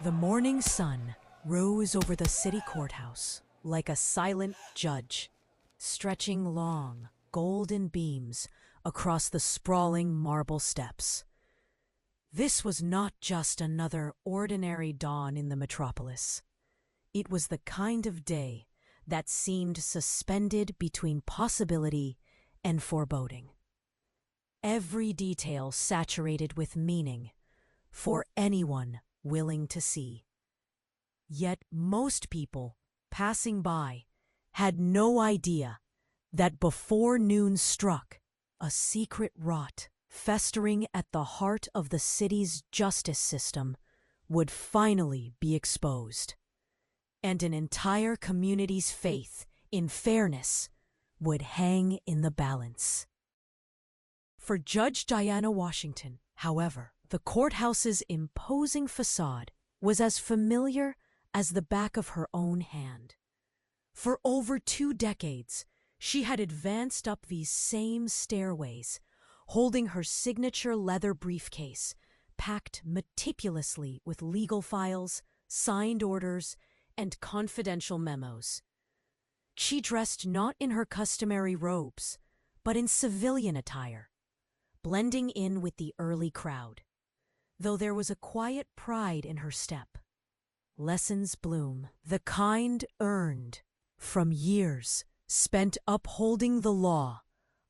The morning sun rose over the city courthouse like a silent judge, stretching long, golden beams across the sprawling marble steps. This was not just another ordinary dawn in the metropolis. It was the kind of day that seemed suspended between possibility and foreboding. Every detail saturated with meaning for anyone willing to see. Yet most people passing by had no idea that before noon struck, a secret rot festering at the heart of the city's justice system would finally be exposed, and an entire community's faith in fairness would hang in the balance. For Judge Diana Washington, however, the courthouse's imposing facade was as familiar as the back of her own hand. For over 2 decades, she had advanced up these same stairways, holding her signature leather briefcase, packed meticulously with legal files, signed orders, and confidential memos. She dressed not in her customary robes, but in civilian attire, blending in with the early crowd, though there was a quiet pride in her step. Lessons bloom, the kind earned from years spent upholding the law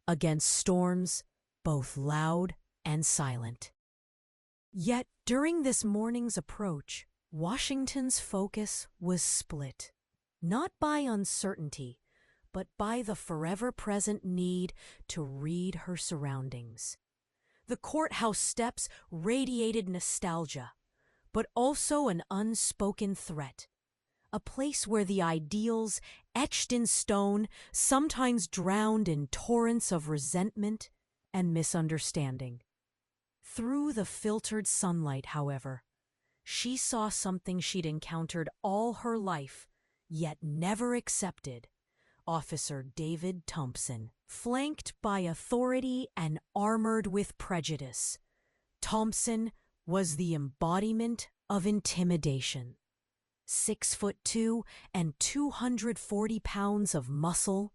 against storms both loud and silent. Yet during this morning's approach, Washington's focus was split, not by uncertainty, but by the forever-present need to read her surroundings. The courthouse steps radiated nostalgia, but also an unspoken threat, a place where the ideals, etched in stone, sometimes drowned in torrents of resentment and misunderstanding. Through the filtered sunlight, however, she saw something she'd encountered all her life, yet never accepted: Officer David Thompson. Flanked by authority and armored with prejudice, Thompson was the embodiment of intimidation. 6'2" and 240 pounds of muscle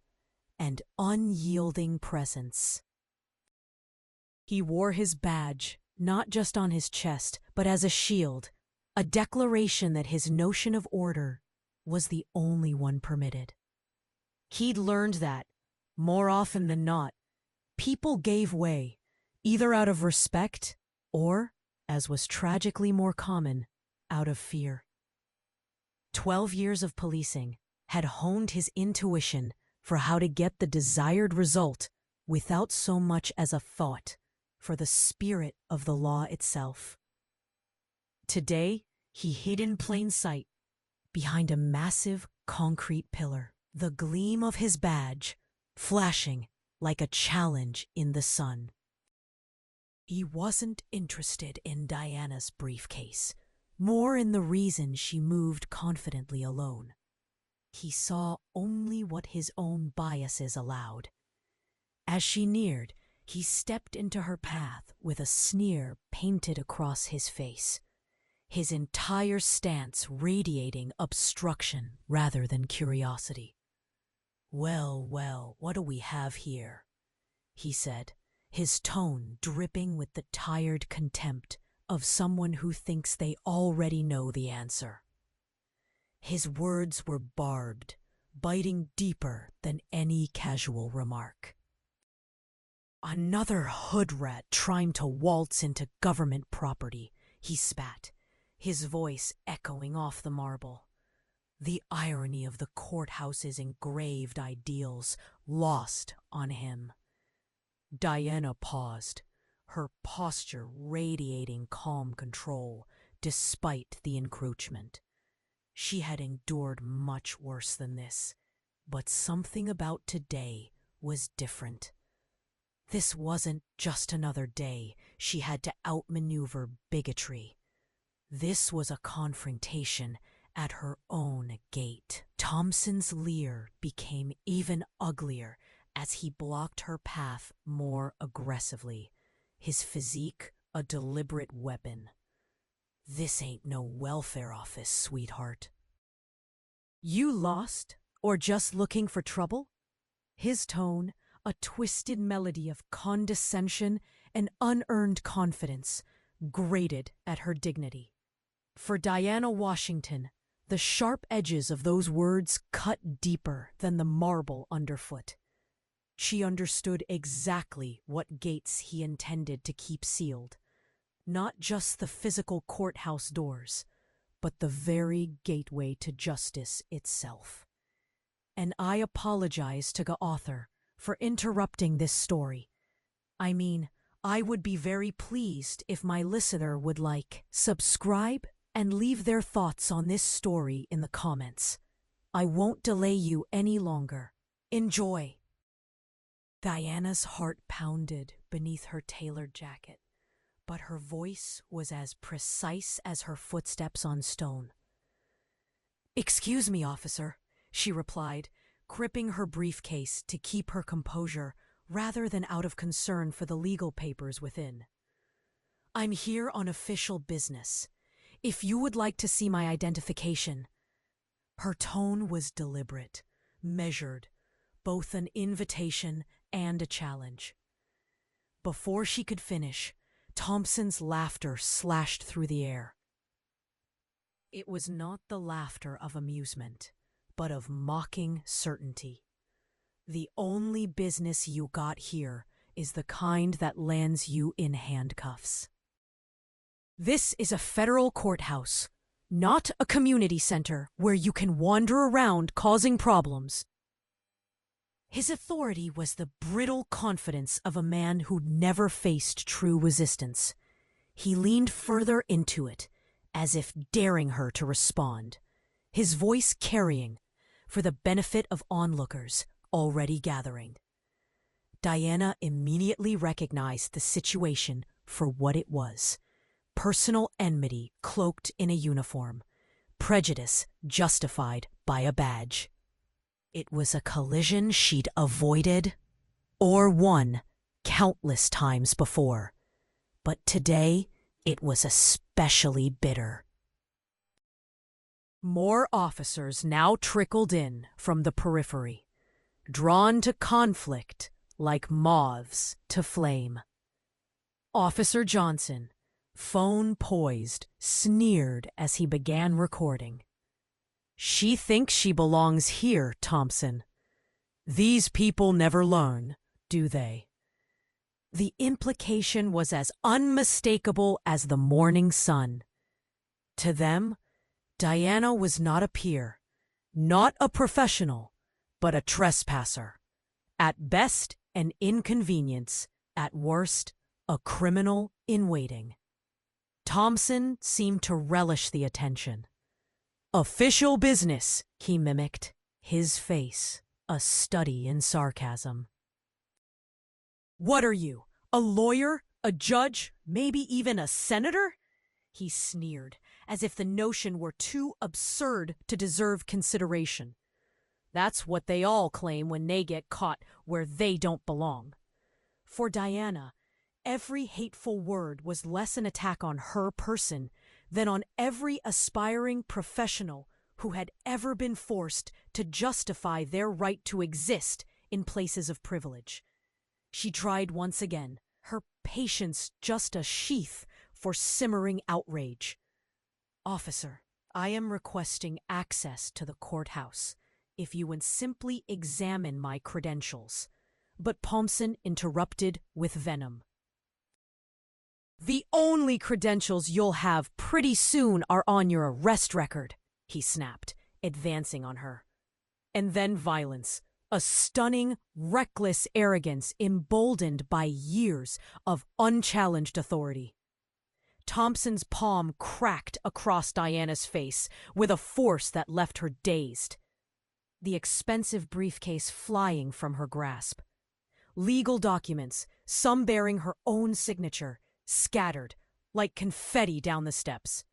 and unyielding presence. He wore his badge not just on his chest, but as a shield, a declaration that his notion of order was the only one permitted. He'd learned that, more often than not, people gave way, either out of respect or, as was tragically more common, out of fear. 12 years of policing had honed his intuition for how to get the desired result without so much as a thought for the spirit of the law itself. Today, he hid in plain sight behind a massive concrete pillar, the gleam of his badge flashing like a challenge in the sun. He wasn't interested in Diana's briefcase, more in the reason she moved confidently alone. He saw only what his own biases allowed. As she neared, he stepped into her path with a sneer painted across his face, his entire stance radiating obstruction rather than curiosity. "Well, well, what do we have here?" he said, his tone dripping with the tired contempt of someone who thinks they already know the answer. His words were barbed, biting deeper than any casual remark. "Another hood rat trying to waltz into government property," he spat, his voice echoing off the marble. The irony of the courthouse's engraved ideals lost on him. Diana paused, her posture radiating calm control despite the encroachment. She had endured much worse than this, but something about today was different. This wasn't just another day she had to outmaneuver bigotry. This was a confrontation at her own gate. Thompson's leer became even uglier as he blocked her path more aggressively, his physique a deliberate weapon. This ain't no welfare office, sweetheart. You lost, or just looking for trouble? His tone, a twisted melody of condescension and unearned confidence, grated at her dignity. For Diana Washington, the sharp edges of those words cut deeper than the marble underfoot. She understood exactly what gates he intended to keep sealed. Not just the physical courthouse doors, but the very gateway to justice itself. And I apologize to the author for interrupting this story. I mean, I would be very pleased if my listener would subscribe and leave their thoughts on this story in the comments. I won't delay you any longer. Enjoy. Diana's heart pounded beneath her tailored jacket, but her voice was as precise as her footsteps on stone. "Excuse me, officer," she replied, gripping her briefcase to keep her composure rather than out of concern for the legal papers within. "I'm here on official business. If you would like to see my identification." Her tone was deliberate, measured, both an invitation and a challenge. Before she could finish, Thompson's laughter slashed through the air. It was not the laughter of amusement, but of mocking certainty. "The only business you got here is the kind that lands you in handcuffs. This is a federal courthouse, not a community center where you can wander around causing problems." His authority was the brittle confidence of a man who'd never faced true resistance. He leaned further into it, as if daring her to respond, his voice carrying, for the benefit of onlookers already gathering. Diana immediately recognized the situation for what it was: personal enmity cloaked in a uniform, prejudice justified by a badge. It was a collision she'd avoided or won countless times before, but today it was especially bitter. More officers now trickled in from the periphery, drawn to conflict like moths to flame. Officer Johnson, phone poised, sneered as he began recording. "She thinks she belongs here, Thompson. These people never learn, do they?" The implication was as unmistakable as the morning sun. To them, Diana was not a peer, not a professional, but a trespasser. At best, an inconvenience, at worst, a criminal in waiting. Thompson seemed to relish the attention. "Official business," he mimicked, his face a study in sarcasm. "What are you, a lawyer, a judge, maybe even a senator?" he sneered, as if the notion were too absurd to deserve consideration. That's what they all claim when they get caught where they don't belong. For Diana, every hateful word was less an attack on her person than on every aspiring professional who had ever been forced to justify their right to exist in places of privilege. She tried once again, her patience just a sheath for simmering outrage. "Officer, I am requesting access to the courthouse if you would simply examine my credentials." But Thompson interrupted with venom. "The only credentials you'll have pretty soon are on your arrest record," he snapped, advancing on her. And then violence, a stunning, reckless arrogance emboldened by years of unchallenged authority. Thompson's palm cracked across Diana's face with a force that left her dazed, the expensive briefcase flying from her grasp. Legal documents, some bearing her own signature, scattered like confetti down the steps.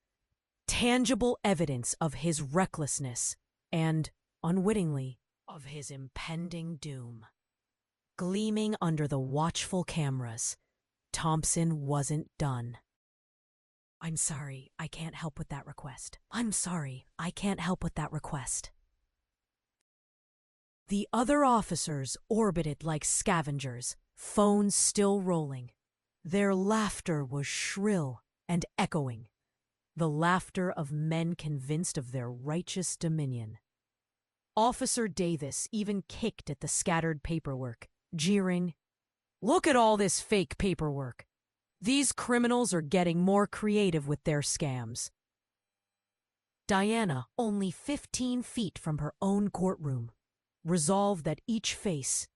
Tangible evidence of his recklessness and, unwittingly, of his impending doom. Gleaming under the watchful cameras, Thompson wasn't done. I'm sorry, I can't help with that request. I'm sorry, I can't help with that request. The other officers orbited like scavengers, phones still rolling. Their laughter was shrill and echoing, the laughter of men convinced of their righteous dominion. Officer Davis even kicked at the scattered paperwork, jeering, "Look at all this fake paperwork. These criminals are getting more creative with their scams." Diana, only 15 feet from her own courtroom, resolved that each face,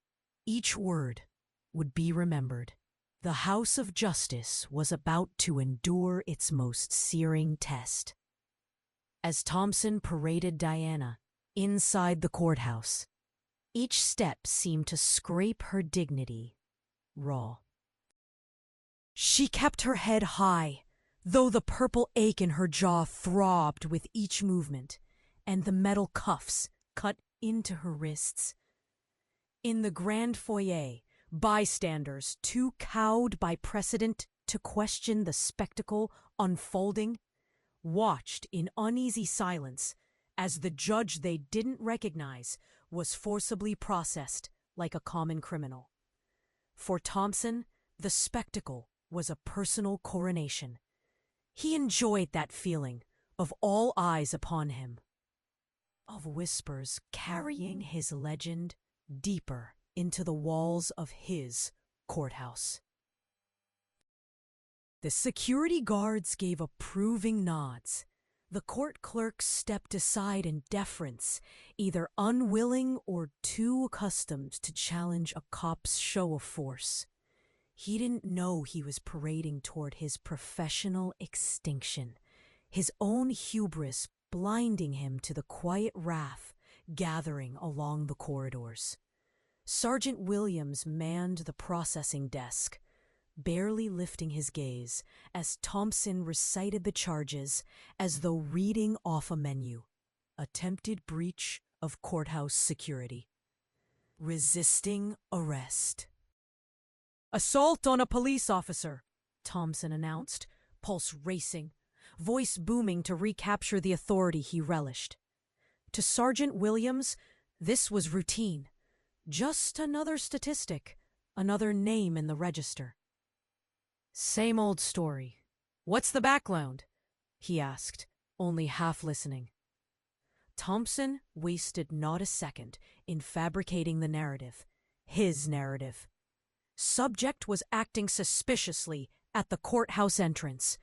each word, would be remembered. The House of Justice was about to endure its most searing test. As Thompson paraded Diana inside the courthouse, each step seemed to scrape her dignity raw. She kept her head high, though the purple ache in her jaw throbbed with each movement, and the metal cuffs cut into her wrists. In the grand foyer, bystanders, too cowed by precedent to question the spectacle unfolding, watched in uneasy silence as the judge they didn't recognize was forcibly processed like a common criminal. For Thompson, the spectacle was a personal coronation. He enjoyed that feeling of all eyes upon him, of whispers carrying his legend deeper into the walls of his courthouse. The security guards gave approving nods. The court clerks stepped aside in deference, either unwilling or too accustomed to challenge a cop's show of force. He didn't know he was parading toward his professional extinction, his own hubris blinding him to the quiet wrath gathering along the corridors. Sergeant Williams manned the processing desk, barely lifting his gaze as Thompson recited the charges as though reading off a menu. Attempted breach of courthouse security. Resisting arrest. Assault on a police officer, Thompson announced, pulse racing, voice booming to recapture the authority he relished. To Sergeant Williams, this was routine. Just another statistic, another name in the register. Same old story. What's the background? He asked, only half listening. Thompson wasted not a second in fabricating the narrative, his narrative. Subject was acting suspiciously at the courthouse entrance,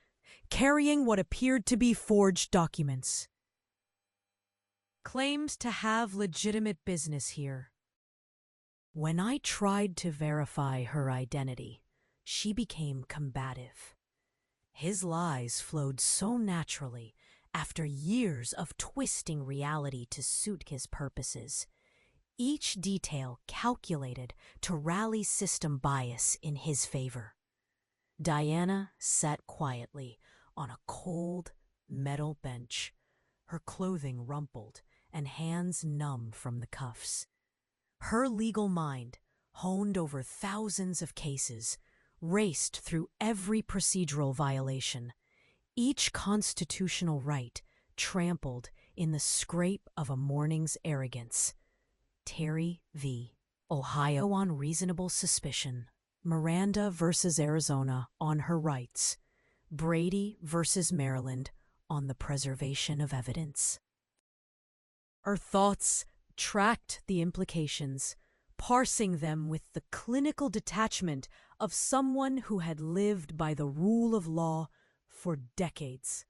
carrying what appeared to be forged documents. Claims to have legitimate business here. When I tried to verify her identity, she became combative. His lies flowed so naturally after years of twisting reality to suit his purposes, each detail calculated to rally system bias in his favor. Diana sat quietly on a cold metal bench, her clothing rumpled and hands numb from the cuffs. Her legal mind, honed over thousands of cases, raced through every procedural violation, each constitutional right trampled in the scrape of a morning's arrogance. Terry v. Ohio on reasonable suspicion, Miranda versus Arizona on her rights, Brady versus Maryland on the preservation of evidence. Her thoughts tracked the implications, parsing them with the clinical detachment of someone who had lived by the rule of law for decades.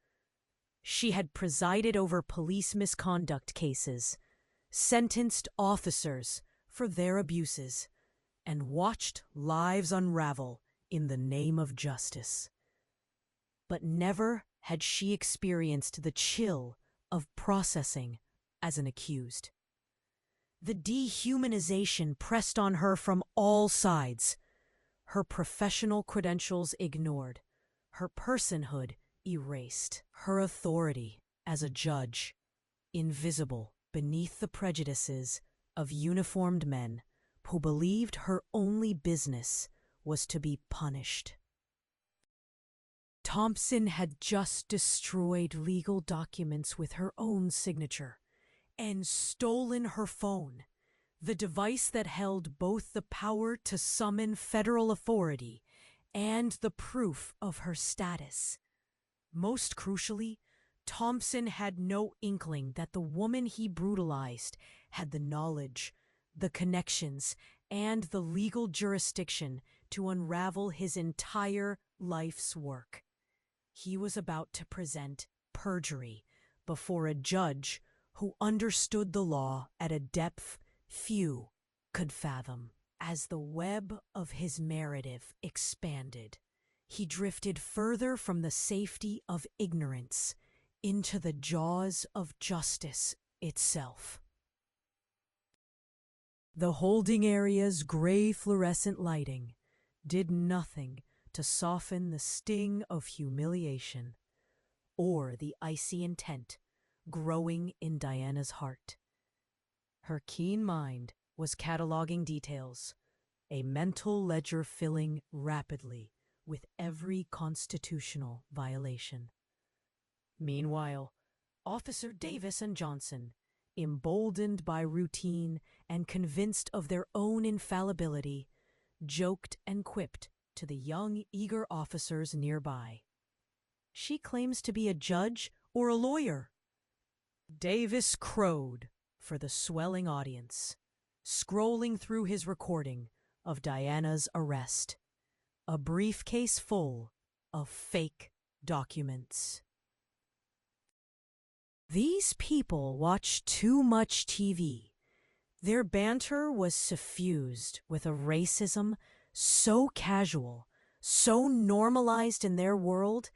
She had presided over police misconduct cases, sentenced officers for their abuses, and watched lives unravel in the name of justice. But never had she experienced the chill of processing as an accused. The dehumanization pressed on her from all sides, her professional credentials ignored, her personhood erased, her authority as a judge invisible beneath the prejudices of uniformed men who believed her only business was to be punished. Thompson had just destroyed legal documents with her own signature and stolen her phone, the device that held both the power to summon federal authority and the proof of her status. Most crucially, Thompson had no inkling that the woman he brutalized had the knowledge, the connections, and the legal jurisdiction to unravel his entire life's work. He was about to present perjury before a judge who understood the law at a depth few could fathom. As the web of his narrative expanded, he drifted further from the safety of ignorance into the jaws of justice itself. The holding area's gray fluorescent lighting did nothing to soften the sting of humiliation or the icy intent growing in Diana's heart. Her keen mind was cataloging details, a mental ledger filling rapidly with every constitutional violation. Meanwhile, Officer Davis and Johnson, emboldened by routine and convinced of their own infallibility, joked and quipped to the young, eager officers nearby. "She claims to be a judge or a lawyer." Davis crowed for the swelling audience, scrolling through his recording of Diana's arrest, a briefcase full of fake documents. These people watch too much TV. Their banter was suffused with a racism so casual, so normalized in their world,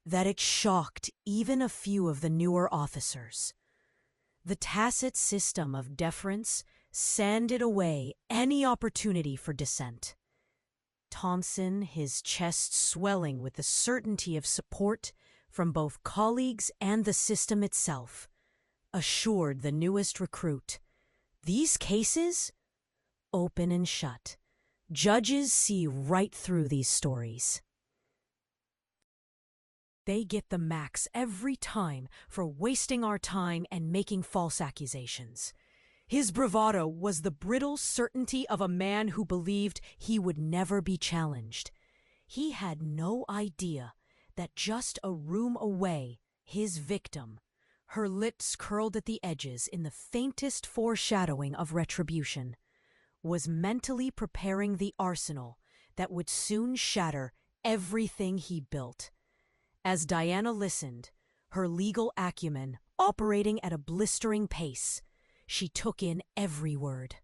that it shocked even a few of the newer officers. The tacit system of deference sanded away any opportunity for dissent. Thompson, his chest swelling with the certainty of support from both colleagues and the system itself, assured the newest recruit, "These cases? Open and shut. Judges see right through these stories. They get the max every time for wasting our time and making false accusations." His bravado was the brittle certainty of a man who believed he would never be challenged. He had no idea that just a room away, his victim, her lips curled at the edges in the faintest foreshadowing of retribution, was mentally preparing the arsenal that would soon shatter everything he built. As Diana listened, her legal acumen operating at a blistering pace, she took in every word,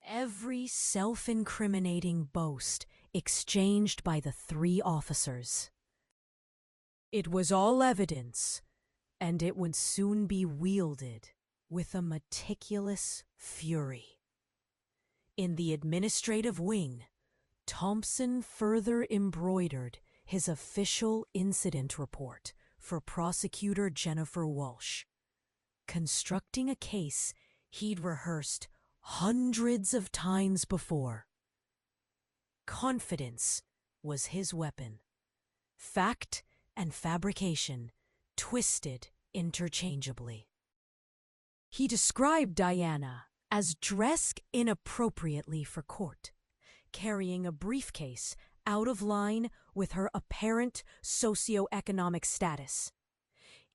every self-incriminating boast exchanged by the three officers. It was all evidence, and it would soon be wielded with a meticulous fury. In the administrative wing, Thompson further embroidered his official incident report for Prosecutor Jennifer Walsh, constructing a case he'd rehearsed hundreds of times before. Confidence was his weapon. Fact and fabrication twisted interchangeably. He described Diana as dressed inappropriately for court, carrying a briefcase out of line with her apparent socioeconomic status.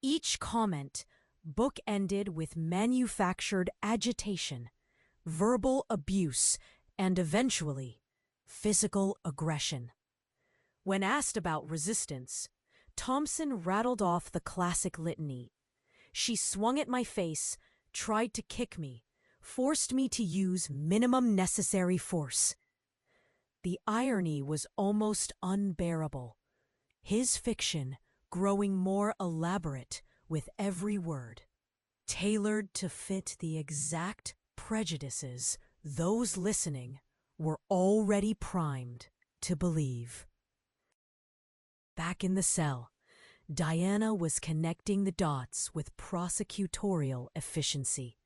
Each comment bookended with manufactured agitation, verbal abuse, and eventually physical aggression. When asked about resistance, Thompson rattled off the classic litany. "She swung at my face, tried to kick me, forced me to use minimum necessary force." The irony was almost unbearable, his fiction growing more elaborate with every word, tailored to fit the exact prejudices those listening were already primed to believe. Back in the cell, Diana was connecting the dots with prosecutorial efficiency.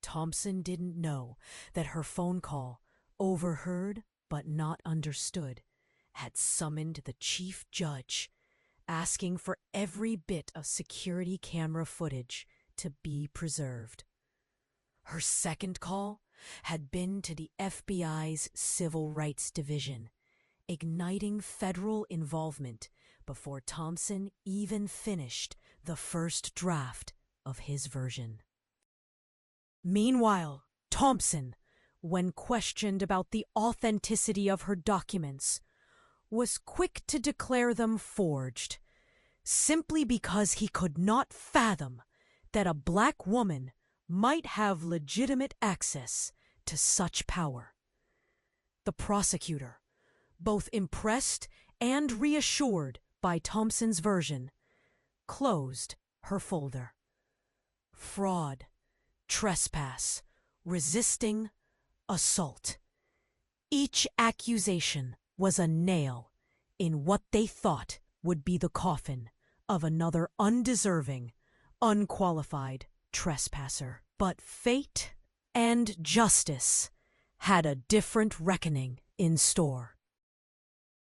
Thompson didn't know that her phone call, overheard but not understood, had summoned the chief judge asking for every bit of security camera footage to be preserved. Her second call had been to the FBI's Civil Rights Division, igniting federal involvement before Thompson even finished the first draft of his version. Meanwhile, Thompson, when questioned about the authenticity of her documents, was quick to declare them forged, simply because he could not fathom that a black woman might have legitimate access to such power. The prosecutor, both impressed and reassured by Thompson's version, closed her folder. Fraud, trespass, resisting, assault. Each accusation was a nail in what they thought would be the coffin of another undeserving, unqualified trespasser. But fate and justice had a different reckoning in store.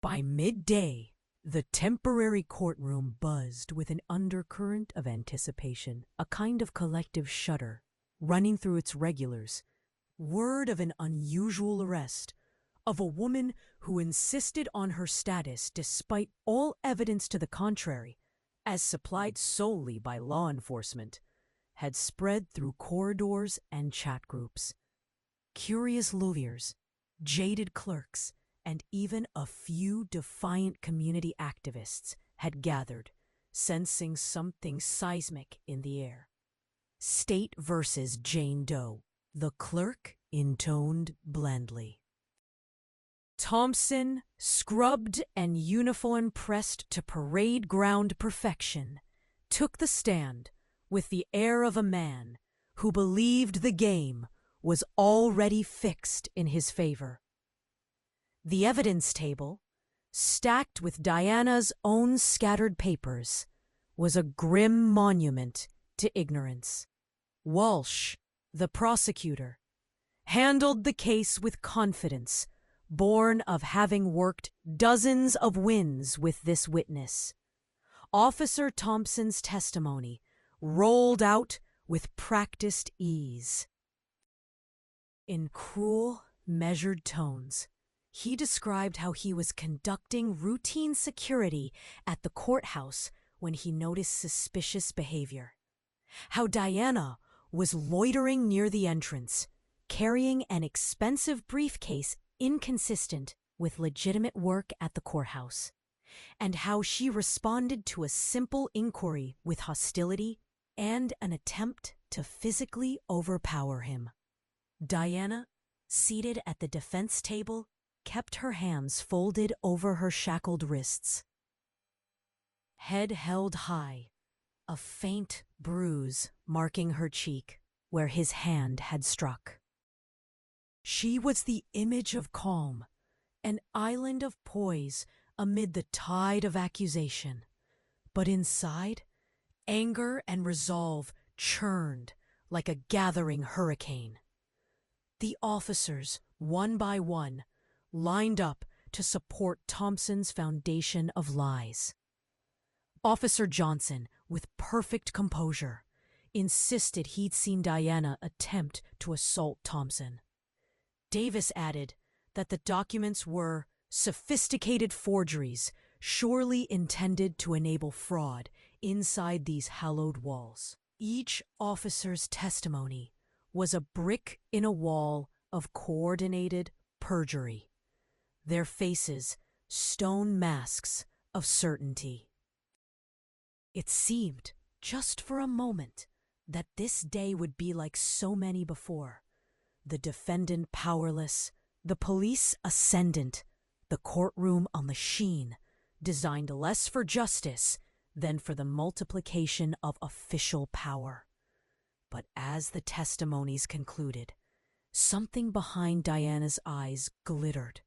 By midday, the temporary courtroom buzzed with an undercurrent of anticipation, a kind of collective shudder running through its regulars. Word of an unusual arrest, of a woman who insisted on her status despite all evidence to the contrary, as supplied solely by law enforcement, had spread through corridors and chat groups. Curious lawyers, jaded clerks, and even a few defiant community activists had gathered, sensing something seismic in the air. State versus Jane Doe, the clerk intoned blandly. Thompson, scrubbed and uniform pressed to parade ground perfection, took the stand with the air of a man who believed the game was already fixed in his favor. The evidence table, stacked with Diana's own scattered papers, was a grim monument to ignorance. Walsh, the prosecutor, handled the case with confidence, born of having worked dozens of wins with this witness. Officer Thompson's testimony rolled out with practiced ease. In cruel, measured tones, he described how he was conducting routine security at the courthouse when he noticed suspicious behavior. How Diana was loitering near the entrance, carrying an expensive briefcase inconsistent with legitimate work at the courthouse, and how she responded to a simple inquiry with hostility and an attempt to physically overpower him. Diana, seated at the defense table, kept her hands folded over her shackled wrists. Head held high, a faint bruise marking her cheek where his hand had struck. She was the image of calm, an island of poise amid the tide of accusation. But inside, anger and resolve churned like a gathering hurricane. The officers, one by one, lined up to support Thompson's foundation of lies. Officer Johnson, with perfect composure, insisted he'd seen Diana attempt to assault Thompson. Davis added that the documents were sophisticated forgeries, surely intended to enable fraud inside these hallowed walls. Each officer's testimony was a brick in a wall of coordinated perjury, their faces stone masks of certainty. It seemed, just for a moment, that this day would be like so many before. The defendant powerless, the police ascendant, the courtroom a machine designed less for justice than for the multiplication of official power. But as the testimonies concluded, something behind Diana's eyes glittered,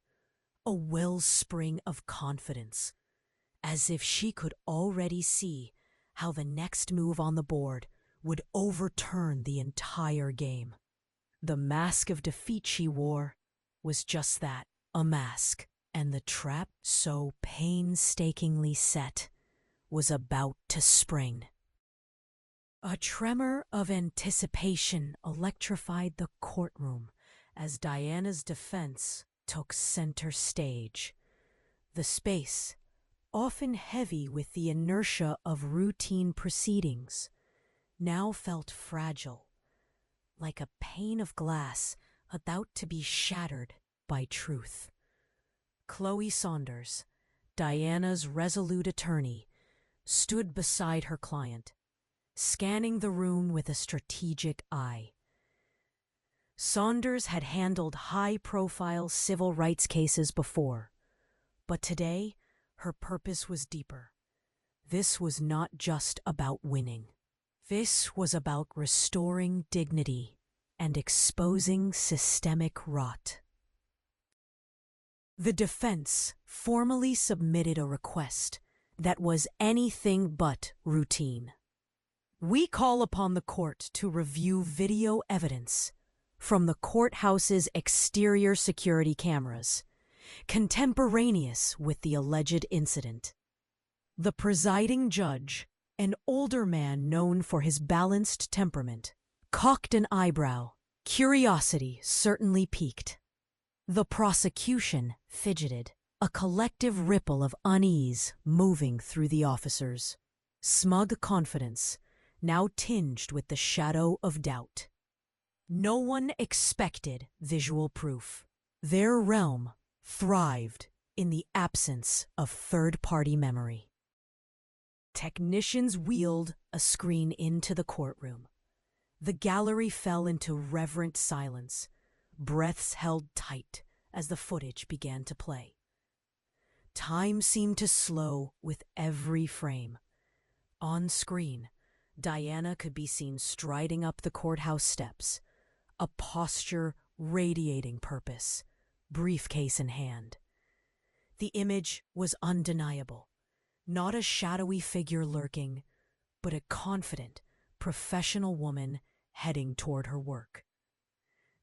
a wellspring of confidence, as if she could already see how the next move on the board would overturn the entire game. The mask of defeat she wore was just that, a mask, and the trap so painstakingly set was about to spring. A tremor of anticipation electrified the courtroom as Diana's defense took center stage. The space, often heavy with the inertia of routine proceedings, now felt fragile, like a pane of glass about to be shattered by truth. Chloe Saunders, Diana's resolute attorney, stood beside her client, scanning the room with a strategic eye. Saunders had handled high-profile civil rights cases before, but today her purpose was deeper. This was not just about winning. This was about restoring dignity and exposing systemic rot. The defense formally submitted a request that was anything but routine. We call upon the court to review video evidence from the courthouse's exterior security cameras, contemporaneous with the alleged incident. The presiding judge, an older man known for his balanced temperament, cocked an eyebrow. Curiosity certainly piqued. The prosecution fidgeted, a collective ripple of unease moving through the officers. Smug confidence, now tinged with the shadow of doubt. No one expected visual proof. Their realm thrived in the absence of third-party memory. Technicians wheeled a screen into the courtroom. The gallery fell into reverent silence, breaths held tight as the footage began to play. Time seemed to slow with every frame. On screen, Diana could be seen striding up the courthouse steps, a posture radiating purpose, briefcase in hand. The image was undeniable, not a shadowy figure lurking, but a confident, professional woman heading toward her work.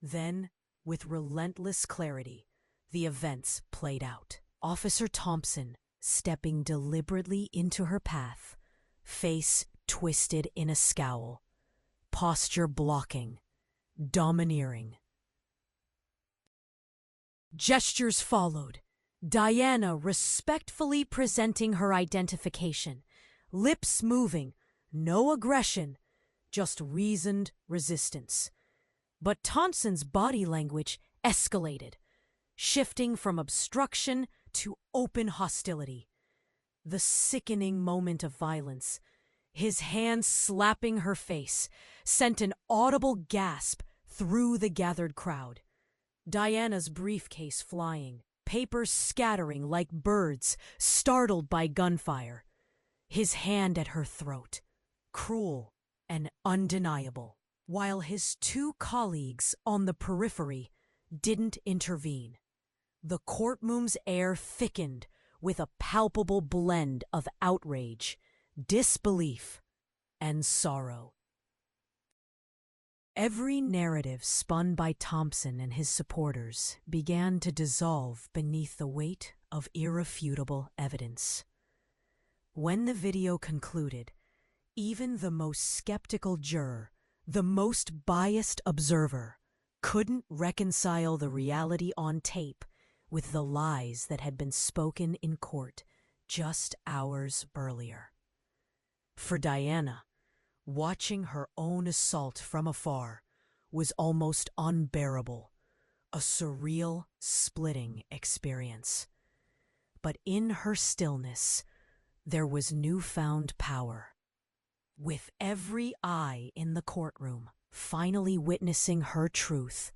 Then, with relentless clarity, the events played out. Officer Thompson stepping deliberately into her path, face twisted in a scowl, posture blocking, domineering. Gestures followed, Diana respectfully presenting her identification, lips moving, no aggression, just reasoned resistance. But Thompson's body language escalated, shifting from obstruction to open hostility. The sickening moment of violence, his hand slapping her face, sent an audible gasp through the gathered crowd. Diana's briefcase flying, papers scattering like birds startled by gunfire. His hand at her throat, cruel and undeniable, while his two colleagues on the periphery didn't intervene. The courtroom's air thickened with a palpable blend of outrage, disbelief, and sorrow. Every narrative spun by Thompson and his supporters began to dissolve beneath the weight of irrefutable evidence. When the video concluded, even the most skeptical juror, the most biased observer, couldn't reconcile the reality on tape with the lies that had been spoken in court just hours earlier. For Diana, watching her own assault from afar was almost unbearable, a surreal, splitting experience. But in her stillness, there was newfound power. With every eye in the courtroom finally witnessing her truth,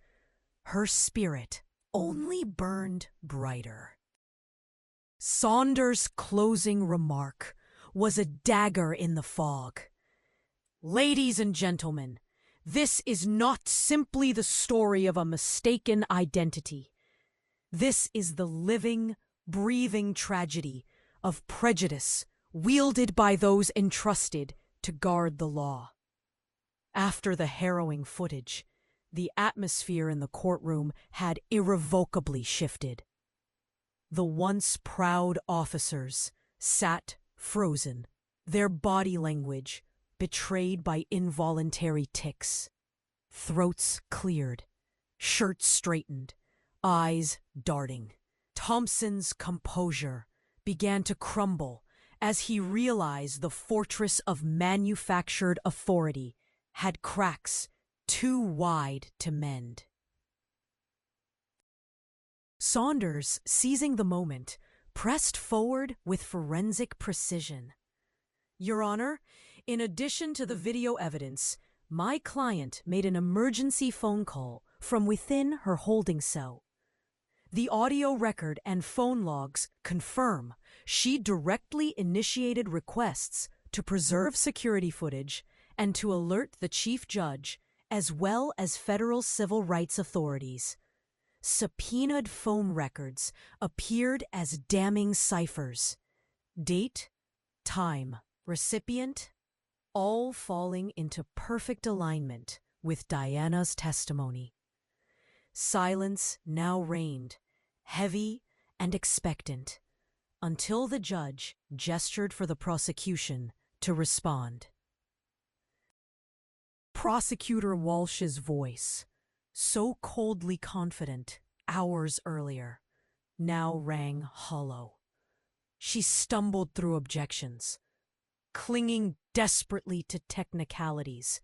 her spirit only burned brighter. Saunders' closing remark was a dagger in the fog. Ladies and gentlemen, this is not simply the story of a mistaken identity. This is the living, breathing tragedy of prejudice wielded by those entrusted to guard the law. After the harrowing footage, the atmosphere in the courtroom had irrevocably shifted. The once proud officers sat frozen, their body language betrayed by involuntary tics. Throats cleared, shirts straightened, eyes darting. Thompson's composure began to crumble as he realized the fortress of manufactured authority had cracks too wide to mend. Saunders, seizing the moment, pressed forward with forensic precision. "Your Honor, in addition to the video evidence, my client made an emergency phone call from within her holding cell. The audio record and phone logs confirm she directly initiated requests to preserve security footage and to alert the chief judge as well as federal civil rights authorities. Subpoenaed phone records appeared as damning ciphers. Date, time, recipient, all falling into perfect alignment with Diana's testimony. Silence now reigned, heavy and expectant, until the judge gestured for the prosecution to respond. Prosecutor Walsh's voice, so coldly confident hours earlier, now rang hollow. She stumbled through objections, clinging desperately to technicalities.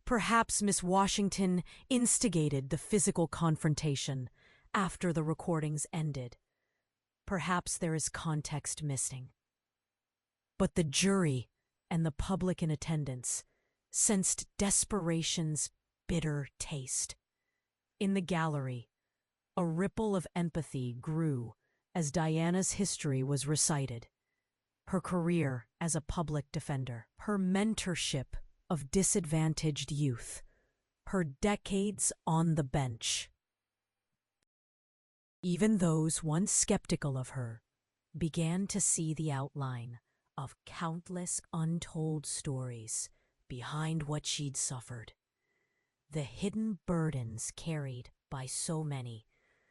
Perhaps Miss Washington instigated the physical confrontation after the recordings ended. Perhaps there is context missing. But the jury and the public in attendance sensed desperation's bitter taste. In the gallery, a ripple of empathy grew as Diana's history was recited. Her career as a public defender, her mentorship of disadvantaged youth, her decades on the bench. Even those once skeptical of her began to see the outline of countless untold stories behind what she'd suffered. The hidden burdens carried by so many,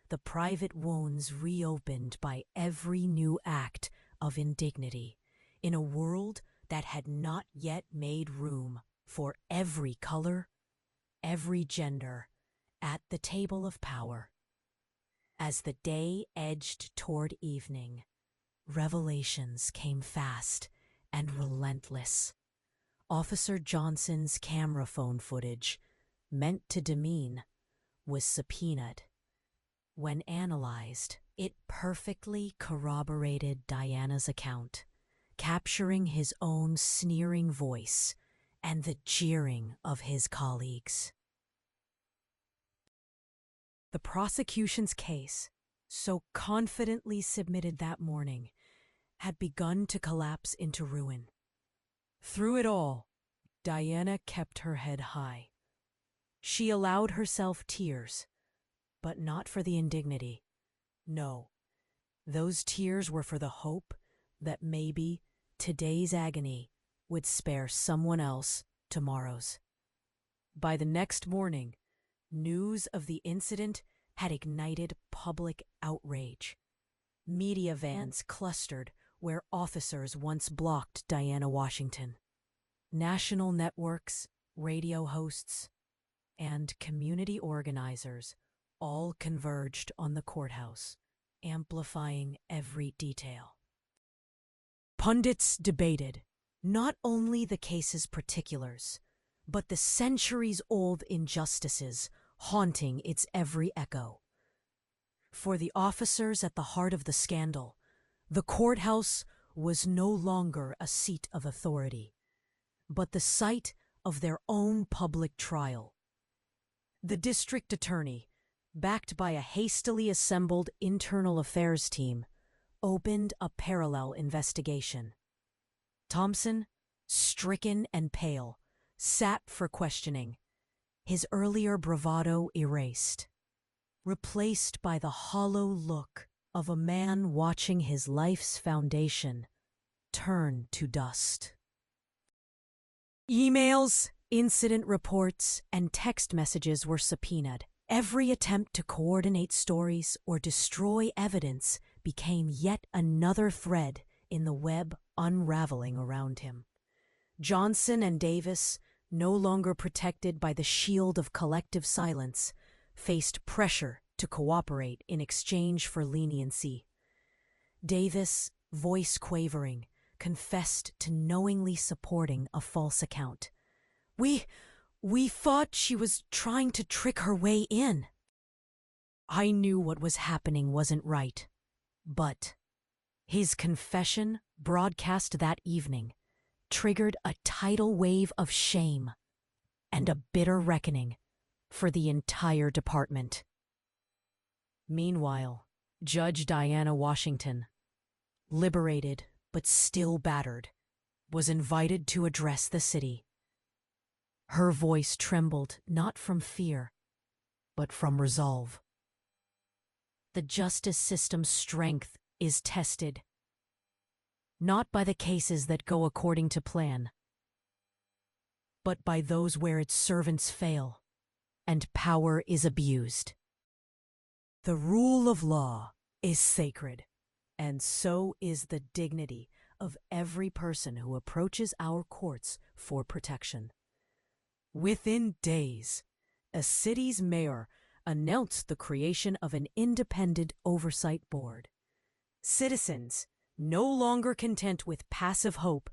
the private wounds reopened by every new act of indignity, in a world that had not yet made room for every color, every gender, at the table of power. As the day edged toward evening, revelations came fast and relentless. Officer Johnson's camera phone footage, meant to demean, was subpoenaed. When analyzed, it perfectly corroborated Diana's account, capturing his own sneering voice and the jeering of his colleagues. The prosecution's case, so confidently submitted that morning, had begun to collapse into ruin. Through it all, Diana kept her head high. She allowed herself tears, but not for the indignity. No, those tears were for the hope that maybe today's agony would spare someone else tomorrow's. By the next morning, news of the incident had ignited public outrage. Media vans clustered where officers once blocked Diana Washington. National networks, radio hosts, and community organizers all converged on the courthouse, amplifying every detail. Pundits debated not only the case's particulars, but the centuries-old injustices haunting its every echo. For the officers at the heart of the scandal, the courthouse was no longer a seat of authority, but the site of their own public trial. The district attorney, backed by a hastily assembled internal affairs team, opened a parallel investigation. Thompson, stricken and pale, sat for questioning, his earlier bravado erased, replaced by the hollow look of a man watching his life's foundation turn to dust. Emails, incident reports, and text messages were subpoenaed. Every attempt to coordinate stories or destroy evidence became yet another thread in the web unraveling around him. Johnson and Davis, no longer protected by the shield of collective silence, faced pressure to cooperate in exchange for leniency. Davis, voice quavering, confessed to knowingly supporting a false account. We thought she was trying to trick her way in. I knew what was happening wasn't right, but his confession, broadcast that evening, triggered a tidal wave of shame and a bitter reckoning for the entire department. Meanwhile, Judge Diana Washington, liberated but still battered, was invited to address the city. Her voice trembled not from fear, but from resolve. The justice system's strength is tested, not by the cases that go according to plan, but by those where its servants fail and power is abused. The rule of law is sacred, and so is the dignity of every person who approaches our courts for protection. Within days, a city's mayor announced the creation of an independent oversight board. Citizens, no longer content with passive hope,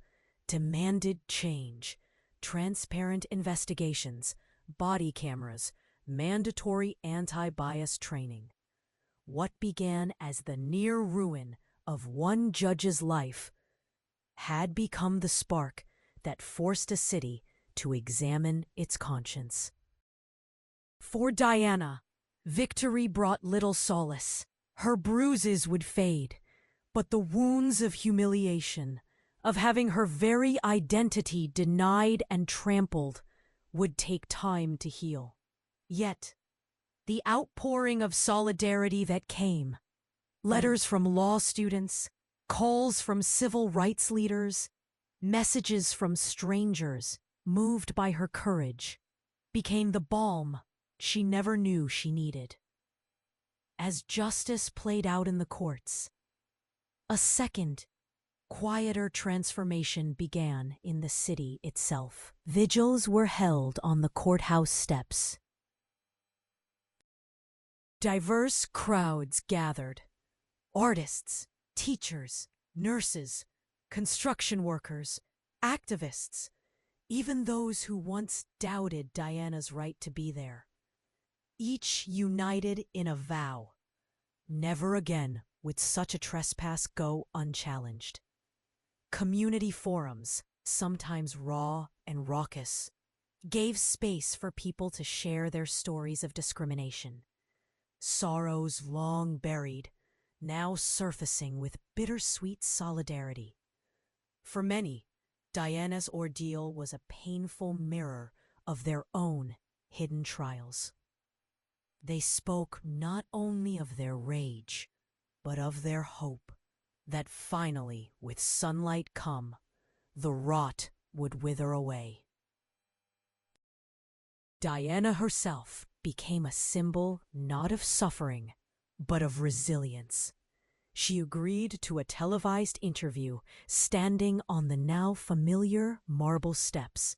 demanded change, transparent investigations, body cameras, mandatory anti-bias training. What began as the near ruin of one judge's life had become the spark that forced a city to examine its conscience. For Diana, victory brought little solace. Her bruises would fade, but the wounds of humiliation, of having her very identity denied and trampled, would take time to heal. Yet, the outpouring of solidarity that came, letters from law students, calls from civil rights leaders, messages from strangers moved by her courage, became the balm she never knew she needed. As justice played out in the courts, a second, quieter transformation began in the city itself. Vigils were held on the courthouse steps. Diverse crowds gathered. Artists, teachers, nurses, construction workers, activists, even those who once doubted Diana's right to be there. Each united in a vow: never again would such a trespass go unchallenged. Community forums, sometimes raw and raucous, gave space for people to share their stories of discrimination. Sorrows long buried, now surfacing with bittersweet solidarity. For many, Diana's ordeal was a painful mirror of their own hidden trials. They spoke not only of their rage, but of their hope that finally, with sunlight come, the rot would wither away. Diana herself became a symbol not of suffering, but of resilience. She agreed to a televised interview standing on the now familiar marble steps.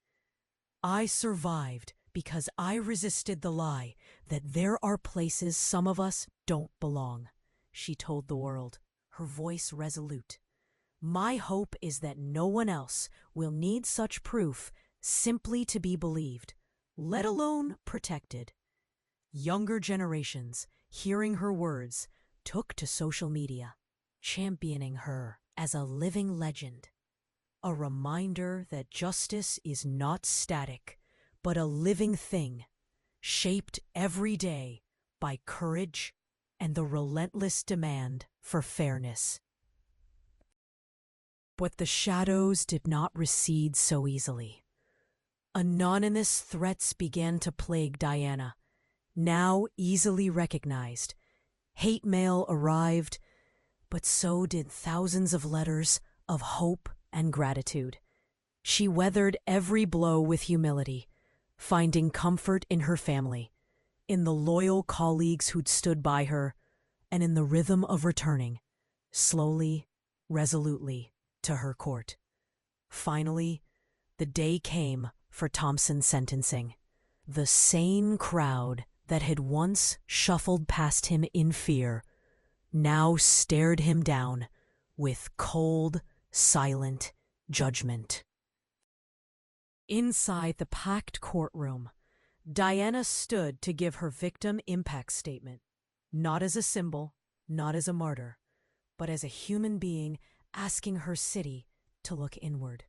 "I survived because I resisted the lie that there are places some of us don't belong," she told the world, her voice resolute. "My hope is that no one else will need such proof simply to be believed, let alone protected." Younger generations, hearing her words, took to social media, championing her as a living legend, a reminder that justice is not static, but a living thing, shaped every day by courage and the relentless demand for fairness. But the shadows did not recede so easily. Anonymous threats began to plague Diana, now easily recognized. Hate mail arrived, but so did thousands of letters of hope and gratitude. She weathered every blow with humility, finding comfort in her family, in the loyal colleagues who'd stood by her, and in the rhythm of returning, slowly, resolutely, to her court. Finally, the day came for Thompson's sentencing. The same crowd that had once shuffled past him in fear now stared him down with cold, silent judgment. Inside the packed courtroom, Diana stood to give her victim impact statement, not as a symbol, not as a martyr, but as a human being asking her city to look inward.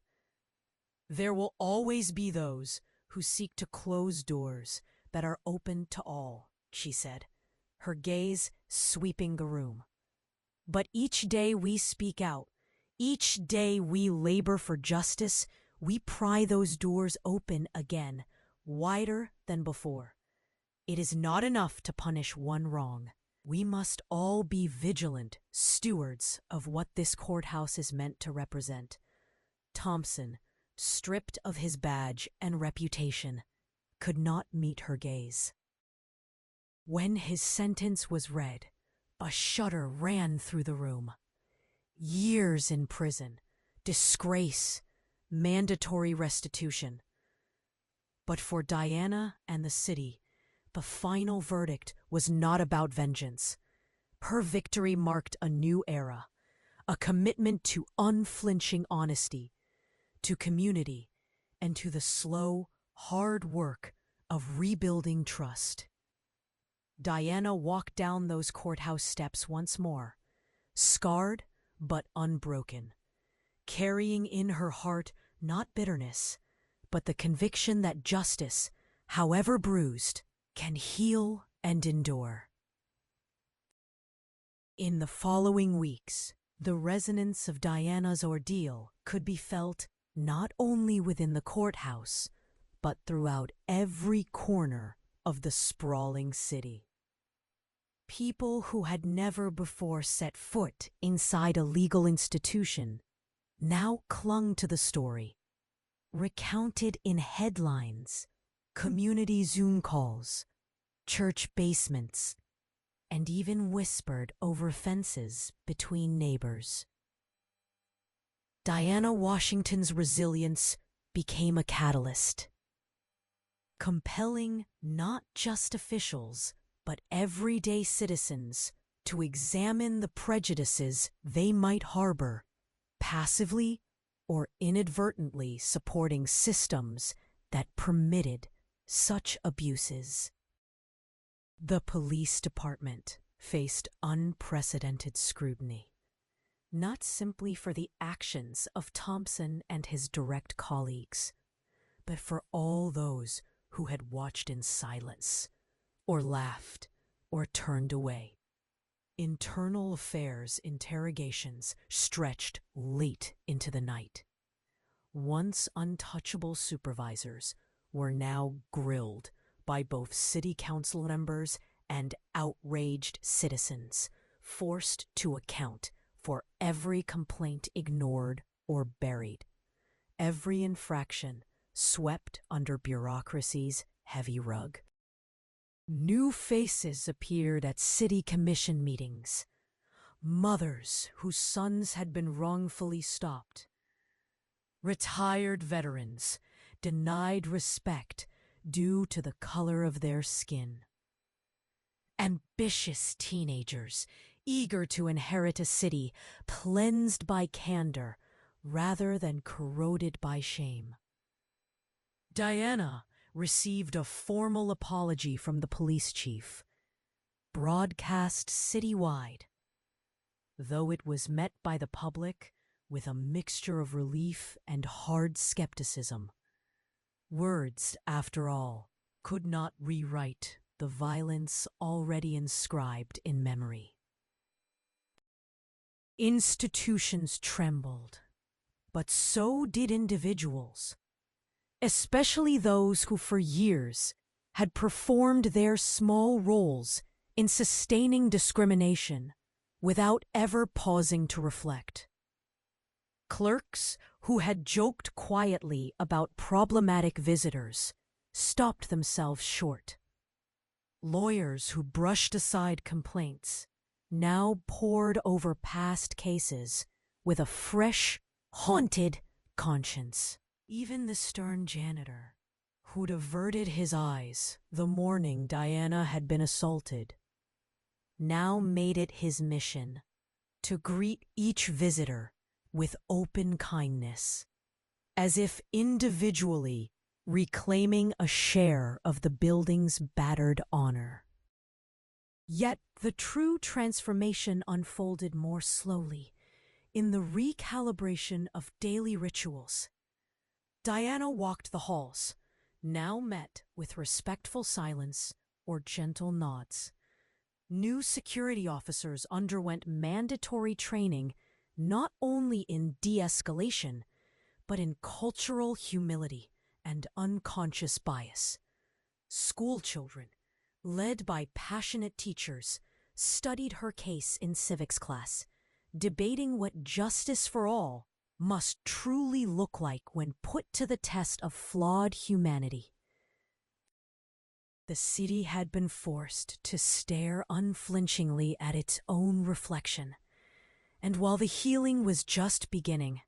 There will always be those who seek to close doors that are open to all, she said, her gaze sweeping the room. But each day we speak out, each day we labor for justice, we pry those doors open again, wider than before. It is not enough to punish one wrong. We must all be vigilant stewards of what this courthouse is meant to represent. Thompson, stripped of his badge and reputation, could not meet her gaze. When his sentence was read, a shudder ran through the room. Years in prison, disgrace, mandatory restitution. But for Diana and the city, the final verdict was not about vengeance. Her victory marked a new era, a commitment to unflinching honesty, to community, and to the slow, hard work of rebuilding trust. Diana walked down those courthouse steps once more, scarred but unbroken, carrying in her heart not bitterness, but the conviction that justice, however bruised, can heal and endure. In the following weeks, the resonance of Diana's ordeal could be felt not only within the courthouse, but throughout every corner of the sprawling city. People who had never before set foot inside a legal institution now clung to the story, recounted in headlines, community Zoom calls, church basements, and even whispered over fences between neighbors. Diana Washington's resilience became a catalyst, compelling not just officials, but everyday citizens to examine the prejudices they might harbor, passively or inadvertently supporting systems that permitted such abuses. The police department faced unprecedented scrutiny, not simply for the actions of Thompson and his direct colleagues, but for all those who had watched in silence, or laughed, or turned away. Internal affairs interrogations stretched late into the night. Once untouchable supervisors were now grilled by both city council members and outraged citizens, forced to account for every complaint ignored or buried, every infraction swept under bureaucracy's heavy rug. New faces appeared at city commission meetings, mothers whose sons had been wrongfully stopped, retired veterans denied respect due to the color of their skin, ambitious teenagers eager to inherit a city cleansed by candor rather than corroded by shame. Diana received a formal apology from the police chief, broadcast citywide, though it was met by the public with a mixture of relief and hard skepticism. Words, after all, could not rewrite the violence already inscribed in memory. Institutions trembled, but so did individuals, especially those who for years had performed their small roles in sustaining discrimination without ever pausing to reflect. Clerks who had joked quietly about problematic visitors stopped themselves short. Lawyers who brushed aside complaints now pored over past cases with a fresh, haunted conscience. Even the stern janitor, who'd averted his eyes the morning Diana had been assaulted, now made it his mission to greet each visitor with open kindness, as if individually reclaiming a share of the building's battered honor. Yet the true transformation unfolded more slowly in the recalibration of daily rituals. Diana walked the halls, now met with respectful silence or gentle nods. New security officers underwent mandatory training not only in de-escalation, but in cultural humility and unconscious bias. School children, led by passionate teachers, studied her case in civics class, debating what justice for all must truly look like when put to the test of flawed humanity. The city had been forced to stare unflinchingly at its own reflection, and while the healing was just beginning,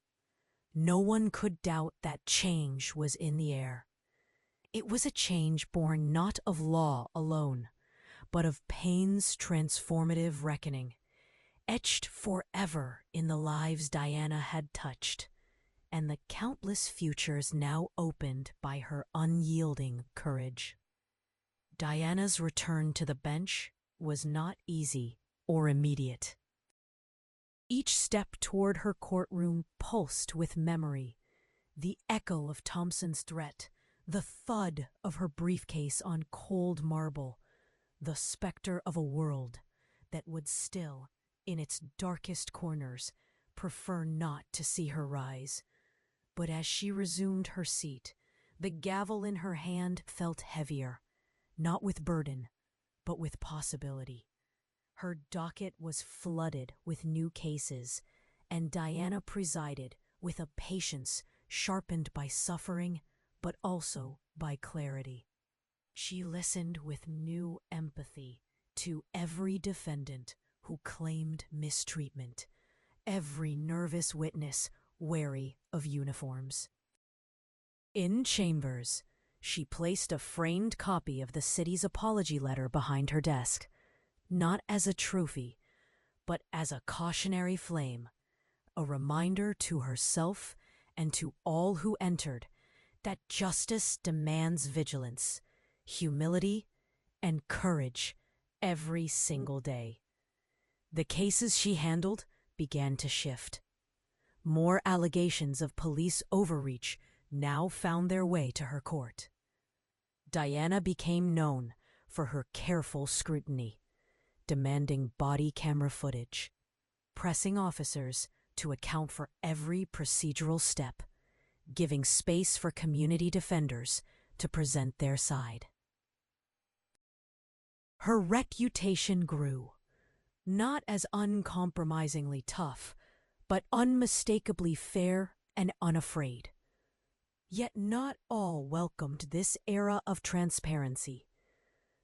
no one could doubt that change was in the air. It was a change born not of law alone, but of pain's transformative reckoning, etched forever in the lives Diana had touched, and the countless futures now opened by her unyielding courage. Diana's return to the bench was not easy or immediate. Each step toward her courtroom pulsed with memory, the echo of Thompson's threat, the thud of her briefcase on cold marble, the specter of a world that would still, in its darkest corners, prefer not to see her rise. But as she resumed her seat, the gavel in her hand felt heavier, not with burden, but with possibility. Her docket was flooded with new cases, and Diana presided with a patience sharpened by suffering, but also by clarity. She listened with new empathy to every defendant who claimed mistreatment, every nervous witness wary of uniforms. In chambers, she placed a framed copy of the city's apology letter behind her desk, not as a trophy, but as a cautionary flame, a reminder to herself and to all who entered that justice demands vigilance, humility, and courage every single day. The cases she handled began to shift. More allegations of police overreach now found their way to her court. Diana became known for her careful scrutiny, demanding body camera footage, pressing officers to account for every procedural step, giving space for community defenders to present their side. Her reputation grew, not as uncompromisingly tough, but unmistakably fair and unafraid. Yet not all welcomed this era of transparency.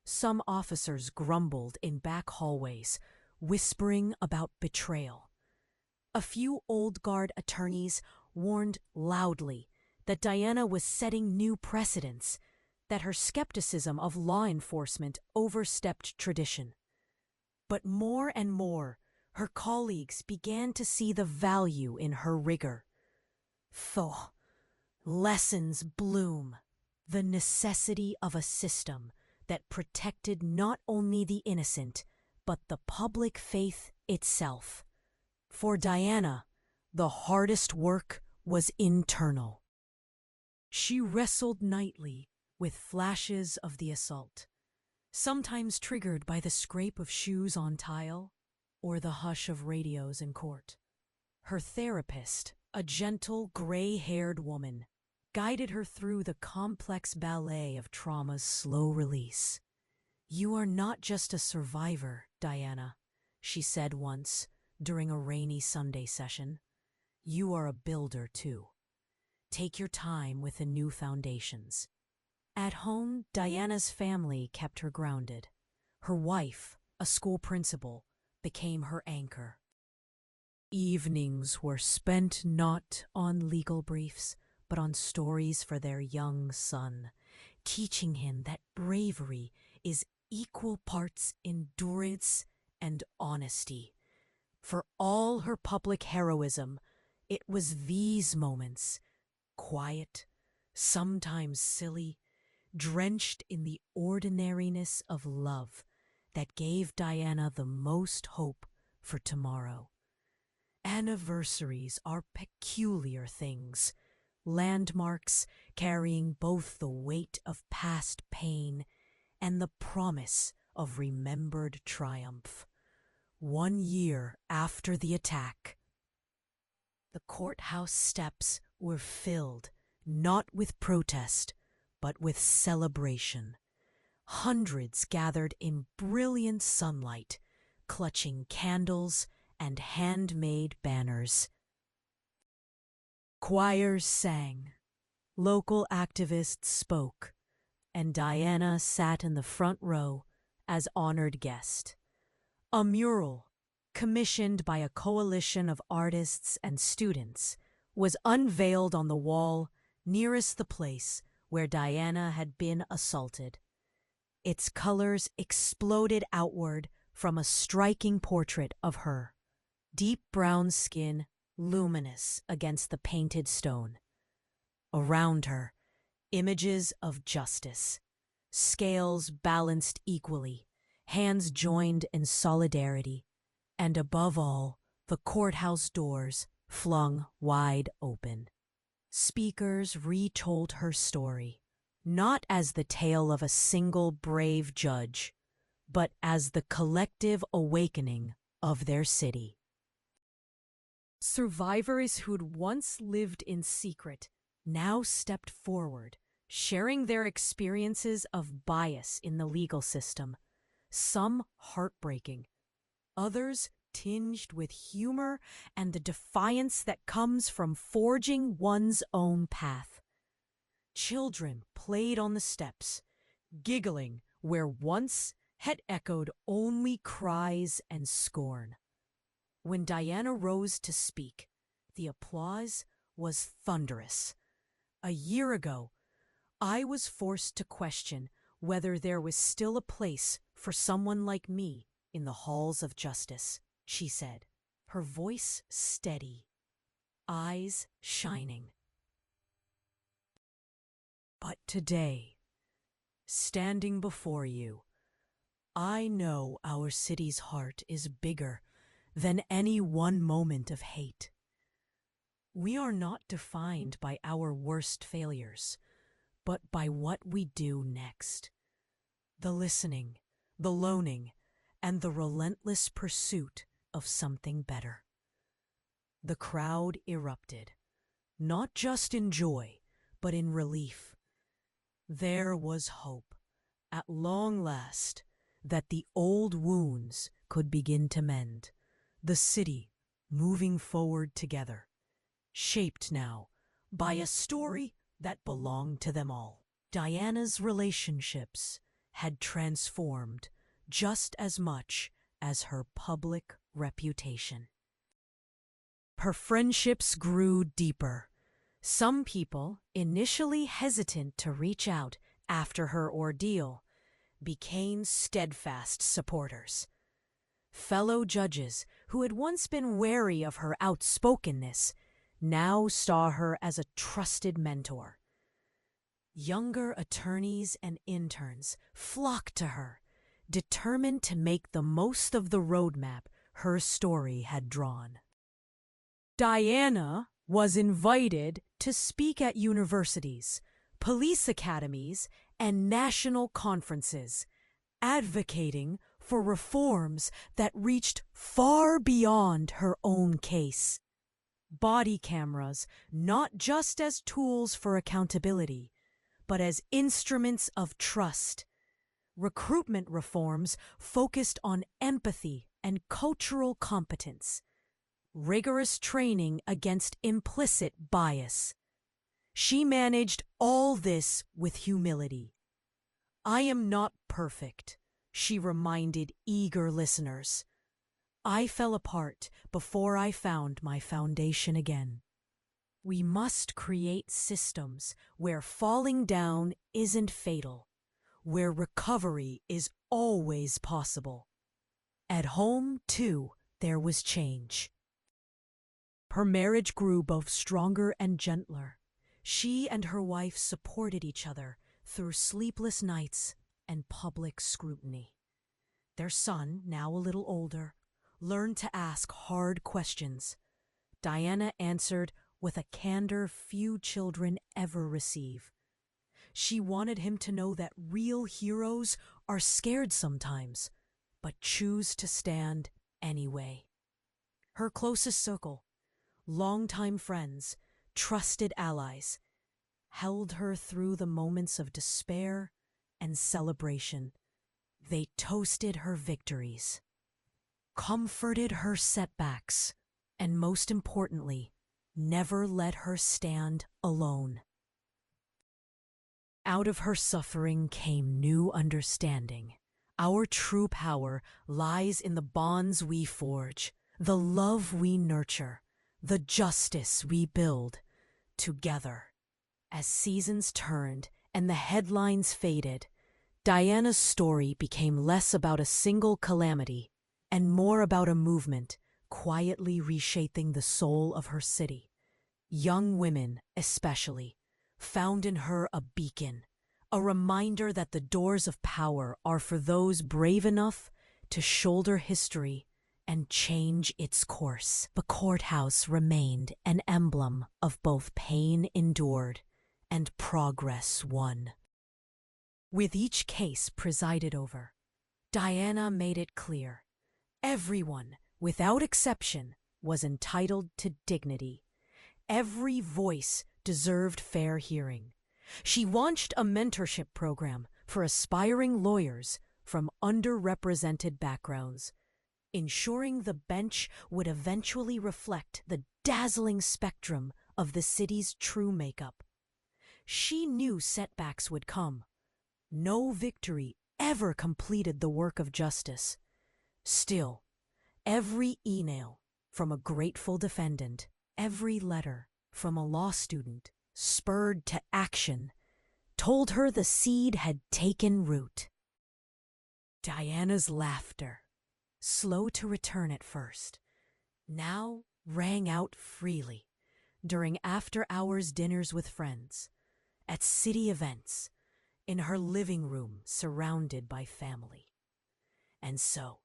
Some officers grumbled in back hallways, whispering about betrayal. A few old guard attorneys warned loudly that Diana was setting new precedents, that her skepticism of law enforcement overstepped tradition. But more and more, her colleagues began to see the value in her rigor. Thaw. Lessons bloom, the necessity of a system that protected not only the innocent, but the public faith itself. For Diana, the hardest work was internal. She wrestled nightly with flashes of the assault, sometimes triggered by the scrape of shoes on tile or the hush of radios in court. Her therapist, a gentle, gray-haired woman, guided her through the complex ballet of trauma's slow release. "You are not just a survivor, Diana," she said once during a rainy Sunday session. "You are a builder, too. Take your time with the new foundations." At home, Diana's family kept her grounded. Her wife, a school principal, became her anchor. Evenings were spent not on legal briefs, but on stories for their young son, teaching him that bravery is equal parts endurance and honesty. For all her public heroism, it was these moments, quiet, sometimes silly, drenched in the ordinariness of love, that gave Diana the most hope for tomorrow. Anniversaries are peculiar things, landmarks carrying both the weight of past pain and the promise of remembered triumph. 1 year after the attack, the courthouse steps were filled not with protest, but with celebration. Hundreds gathered in brilliant sunlight, clutching candles and handmade banners. Choirs sang, local activists spoke, and Diana sat in the front row as honored guest. A mural, commissioned by a coalition of artists and students, was unveiled on the wall nearest the place where Diana had been assaulted. Its colors exploded outward from a striking portrait of her, deep brown skin luminous against the painted stone. Around her, images of justice, scales balanced equally, hands joined in solidarity, and above all, the courthouse doors flung wide open. Speakers retold her story, not as the tale of a single brave judge, but as the collective awakening of their city. Survivors who'd once lived in secret now stepped forward, sharing their experiences of bias in the legal system, some heartbreaking, others tinged with humor and the defiance that comes from forging one's own path. Children played on the steps, giggling where once had echoed only cries and scorn. When Diana rose to speak, the applause was thunderous. A year ago, I was forced to question whether there was still a place for someone like me in the halls of justice, she said, her voice steady, eyes shining. But today, standing before you, I know our city's heart is bigger than any one moment of hate. We are not defined by our worst failures, but by what we do next. The listening, the loaning, and the relentless pursuit of something better. The crowd erupted, not just in joy, but in relief. There was hope, at long last, that the old wounds could begin to mend. The city moving forward together, shaped now by a story that belonged to them all. Diana's relationships had transformed just as much as her public reputation. Her friendships grew deeper. Some people, initially hesitant to reach out after her ordeal, became steadfast supporters. Fellow judges who had once been wary of her outspokenness now saw her as a trusted mentor. Younger attorneys and interns flocked to her, determined to make the most of the roadmap her story had drawn. Diana was invited to speak at universities, police academies, and national conferences, advocating for reforms that reached far beyond her own case. Body cameras, not just as tools for accountability, but as instruments of trust. Recruitment reforms focused on empathy and cultural competence. Rigorous training against implicit bias. She managed all this with humility. I am not perfect, she reminded eager listeners. I fell apart before I found my foundation again. We must create systems where falling down isn't fatal, where recovery is always possible. At home, too, there was change. Her marriage grew both stronger and gentler. She and her wife supported each other through sleepless nights and public scrutiny. Their son, now a little older, learned to ask hard questions. Diana answered with a candor few children ever receive. She wanted him to know that real heroes are scared sometimes, but choose to stand anyway. Her closest circle, longtime friends, trusted allies, held her through the moments of despair and celebration. They toasted her victories, comforted her setbacks, and most importantly, never let her stand alone. Out of her suffering came new understanding. Our true power lies in the bonds we forge, the love we nurture, the justice we build together. As seasons turned and the headlines faded, Diana's story became less about a single calamity and more about a movement quietly reshaping the soul of her city. Young women, especially, found in her a beacon, a reminder that the doors of power are for those brave enough to shoulder history and change its course. The courthouse remained an emblem of both pain endured and progress won. With each case presided over, Diana made it clear everyone, without exception, was entitled to dignity. Every voice deserved fair hearing. She launched a mentorship program for aspiring lawyers from underrepresented backgrounds, ensuring the bench would eventually reflect the dazzling spectrum of the city's true makeup. She knew setbacks would come. No victory ever completed the work of justice. Still, every email from a grateful defendant, every letter from a law student spurred to action, told her the seed had taken root. Diana's laughter, slow to return at first, now rang out freely during after-hours dinners with friends, at city events, in her living room surrounded by family. And so,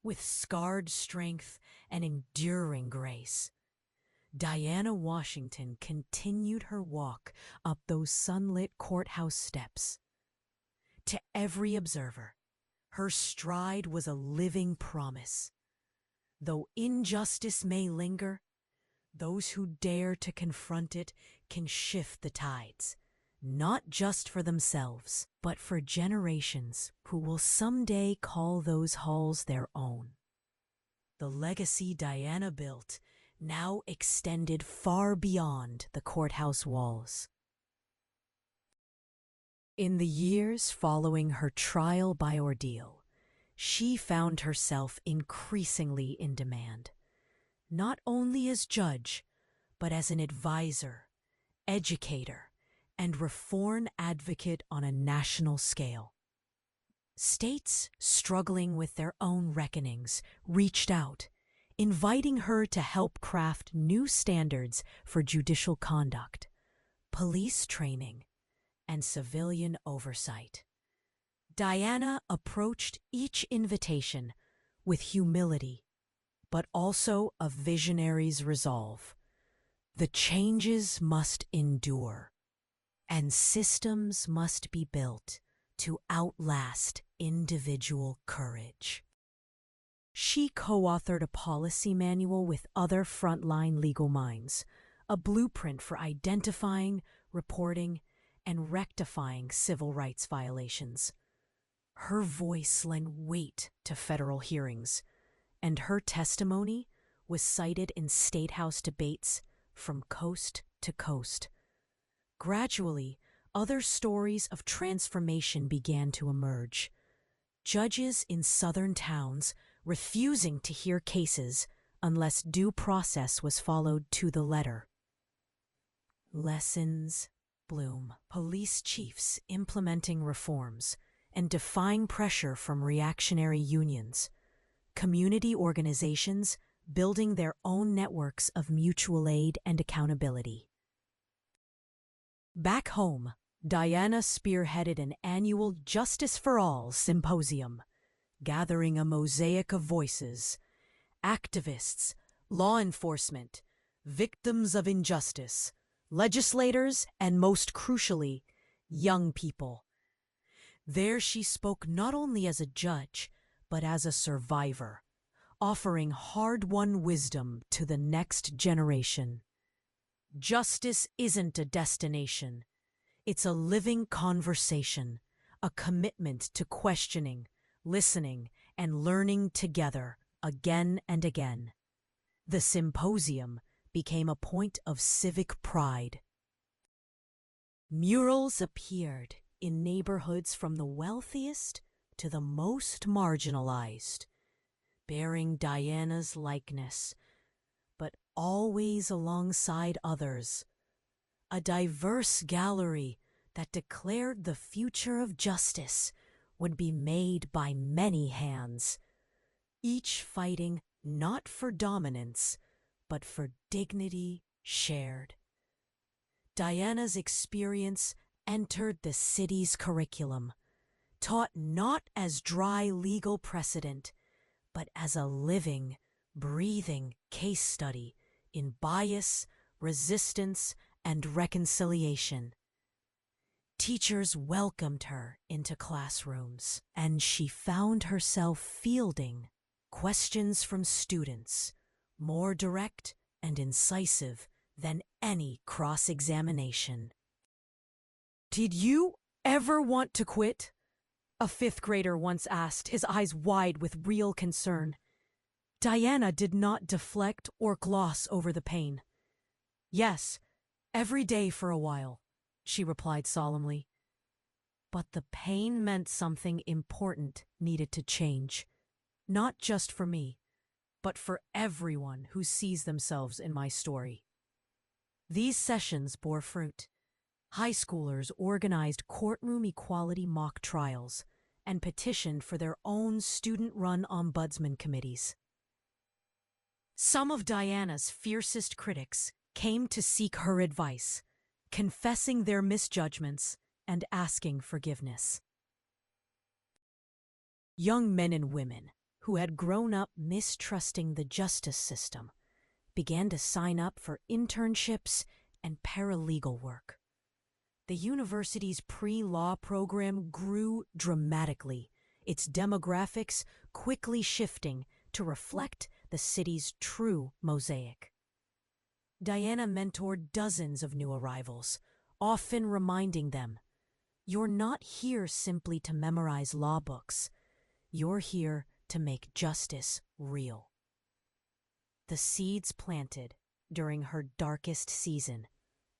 with scarred strength and enduring grace, Diana Washington continued her walk up those sunlit courthouse steps. To every observer, her stride was a living promise. Though injustice may linger, those who dare to confront it can shift the tides, not just for themselves, but for generations who will someday call those halls their own. The legacy Diana built now extended far beyond the courthouse walls. In the years following her trial by ordeal, she found herself increasingly in demand, not only as judge, but as an advisor, educator, and reform advocate on a national scale. States struggling with their own reckonings reached out, inviting her to help craft new standards for judicial conduct, police training, and civilian oversight. Diana approached each invitation with humility, but also a visionary's resolve. The changes must endure, and systems must be built to outlast individual courage. She co-authored a policy manual with other frontline legal minds, a blueprint for identifying, reporting, and rectifying civil rights violations. Her voice lent weight to federal hearings, and her testimony was cited in State House debates from coast to coast. Gradually, other stories of transformation began to emerge. Judges in southern towns refusing to hear cases unless due process was followed to the letter. Lessons bloom. Police chiefs implementing reforms and defying pressure from reactionary unions. Community organizations building their own networks of mutual aid and accountability. Back home, Diana spearheaded an annual Justice for All symposium, gathering a mosaic of voices: activists, law enforcement, victims of injustice, legislators, and most crucially, young people. There she spoke not only as a judge, but as a survivor, offering hard-won wisdom to the next generation. Justice isn't a destination. It's a living conversation, a commitment to questioning, listening, and learning together again and again. The symposium became a point of civic pride. Murals appeared in neighborhoods from the wealthiest to the most marginalized, bearing Diana's likeness, but always alongside others. A diverse gallery that declared the future of justice would be made by many hands, each fighting not for dominance, but for dignity shared. Diana's experience entered the city's curriculum, taught not as dry legal precedent, but as a living, breathing case study in bias, resistance, and reconciliation. Teachers welcomed her into classrooms, and she found herself fielding questions from students, more direct and incisive than any cross-examination. "Did you ever want to quit?" a fifth grader once asked, his eyes wide with real concern. Diana did not deflect or gloss over the pain. "Yes, every day for a while," she replied solemnly. But the pain meant something important needed to change, not just for me, but for everyone who sees themselves in my story. These sessions bore fruit. High schoolers organized courtroom equality mock trials and petitioned for their own student-run ombudsman committees. Some of Diana's fiercest critics came to seek her advice, confessing their misjudgments and asking forgiveness. Young men and women who had grown up mistrusting the justice system began to sign up for internships and paralegal work. The university's pre-law program grew dramatically, its demographics quickly shifting to reflect the city's true mosaic. Diana mentored dozens of new arrivals, often reminding them, "You're not here simply to memorize law books. You're here to make justice real." The seeds planted during her darkest season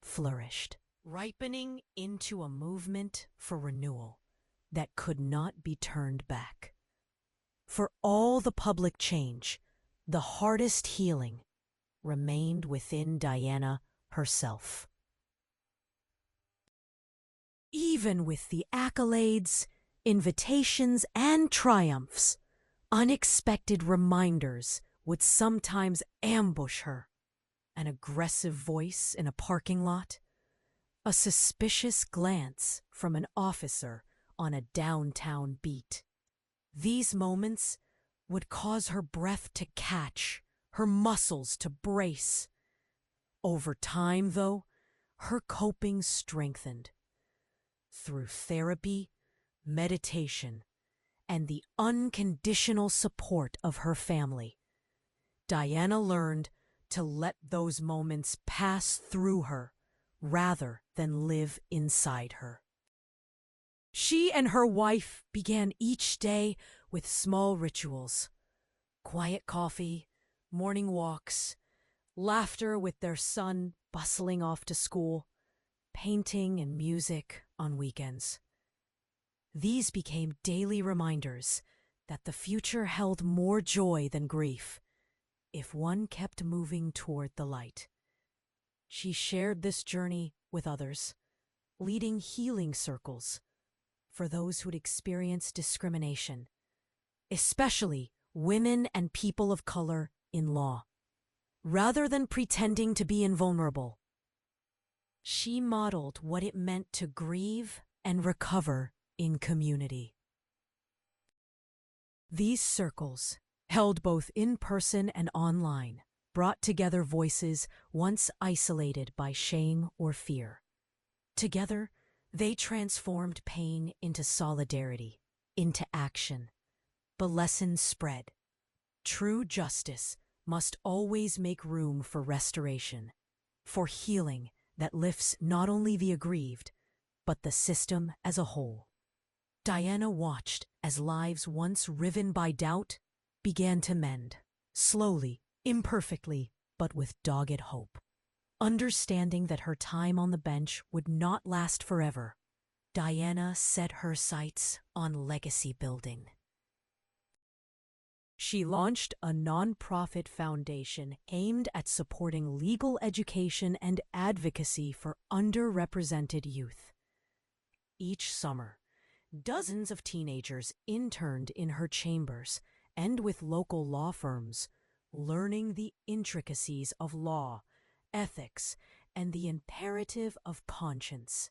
flourished, ripening into a movement for renewal that could not be turned back. For all the public change, the hardest healing remained within Diana herself. Even with the accolades, invitations, and triumphs, unexpected reminders would sometimes ambush her. An aggressive voice in a parking lot, a suspicious glance from an officer on a downtown beat. These moments would cause her breath to catch, her muscles to brace. Over time, though, her coping strengthened. Through therapy, meditation, and the unconditional support of her family, Diana learned to let those moments pass through her rather than live inside her. She and her wife began each day with small rituals: quiet coffee, morning walks, laughter with their son bustling off to school, painting and music on weekends. These became daily reminders that the future held more joy than grief if one kept moving toward the light. She shared this journey with others, leading healing circles for those who'd experienced discrimination, especially women and people of color in law. Rather than pretending to be invulnerable, she modeled what it meant to grieve and recover in community. These circles, held both in person and online, brought together voices once isolated by shame or fear. Together, they transformed pain into solidarity, into action. The lesson spread. True justice must always make room for restoration, for healing that lifts not only the aggrieved, but the system as a whole. Diana watched as lives once riven by doubt began to mend, slowly, imperfectly, but with dogged hope. Understanding that her time on the bench would not last forever, Diana set her sights on legacy building. She launched a nonprofit foundation aimed at supporting legal education and advocacy for underrepresented youth. Each summer, dozens of teenagers interned in her chambers and with local law firms, learning the intricacies of law, ethics, and the imperative of conscience.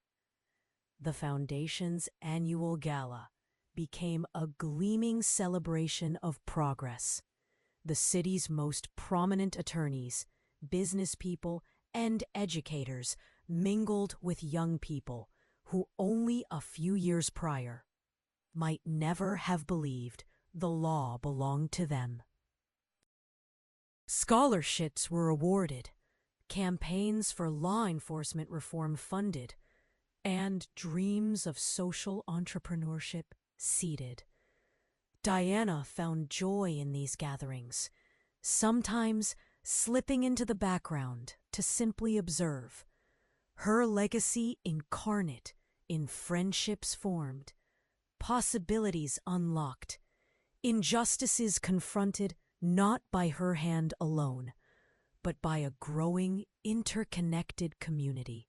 The foundation's annual gala became a gleaming celebration of progress. The city's most prominent attorneys, business people, and educators mingled with young people who only a few years prior might never have believed the law belonged to them. Scholarships were awarded, campaigns for law enforcement reform funded, and dreams of social entrepreneurship seeded. Diana found joy in these gatherings, sometimes slipping into the background to simply observe. Her legacy incarnate in friendships formed, possibilities unlocked, injustices confronted not by her hand alone, but by a growing, interconnected community.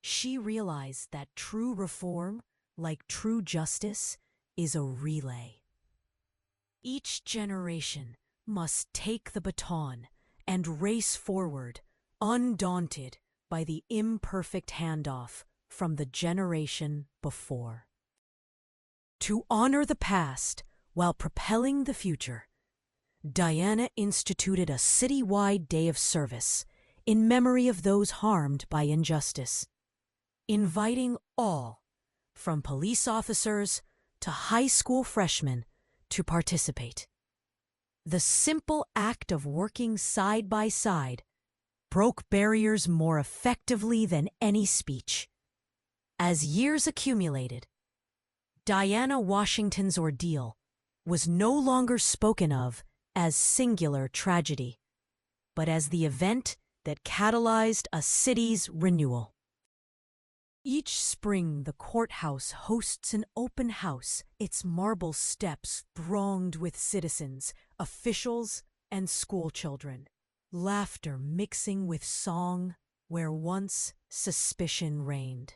She realized that true reform, like true justice, is a relay. Each generation must take the baton and race forward, undaunted by the imperfect handoff from the generation before. To honor the past while propelling the future, Diana instituted a citywide day of service in memory of those harmed by injustice, inviting all, from police officers to high school freshmen, to participate. The simple act of working side by side broke barriers more effectively than any speech. As years accumulated, Diana Washington's ordeal was no longer spoken of as singular tragedy, but as the event that catalyzed a city's renewal. Each spring, the courthouse hosts an open house, its marble steps thronged with citizens, officials, and schoolchildren, laughter mixing with song where once suspicion reigned.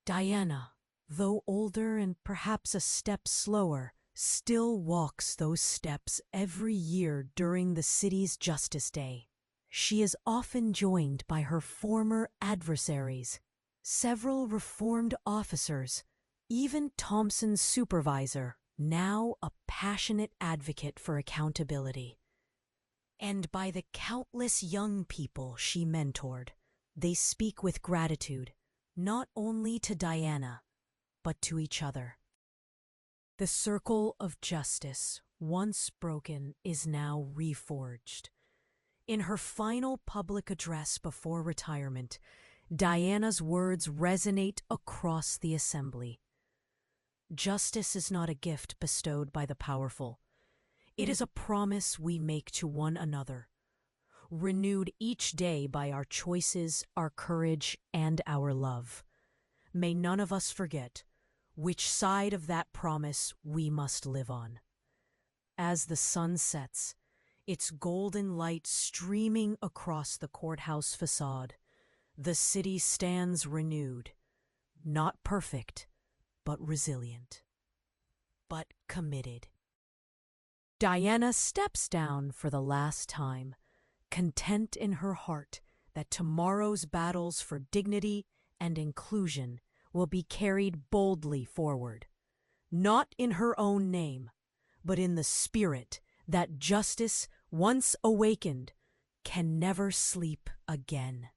Diana, though older and perhaps a step slower, still walks those steps every year during the city's Justice Day. She is often joined by her former adversaries, several reformed officers, even Thompson's supervisor, now a passionate advocate for accountability. And by the countless young people she mentored, they speak with gratitude, not only to Diana, but to each other. The circle of justice, once broken, is now reforged. In her final public address before retirement, Diana's words resonate across the assembly. Justice is not a gift bestowed by the powerful. It is a promise we make to one another, renewed each day by our choices, our courage, and our love. May none of us forget which side of that promise we must live on. As the sun sets, its golden light streaming across the courthouse facade, the city stands renewed, not perfect, but resilient, but committed. Diana steps down for the last time, content in her heart that tomorrow's battles for dignity and inclusion will be carried boldly forward, not in her own name, but in the spirit that justice, once awakened, can never sleep again.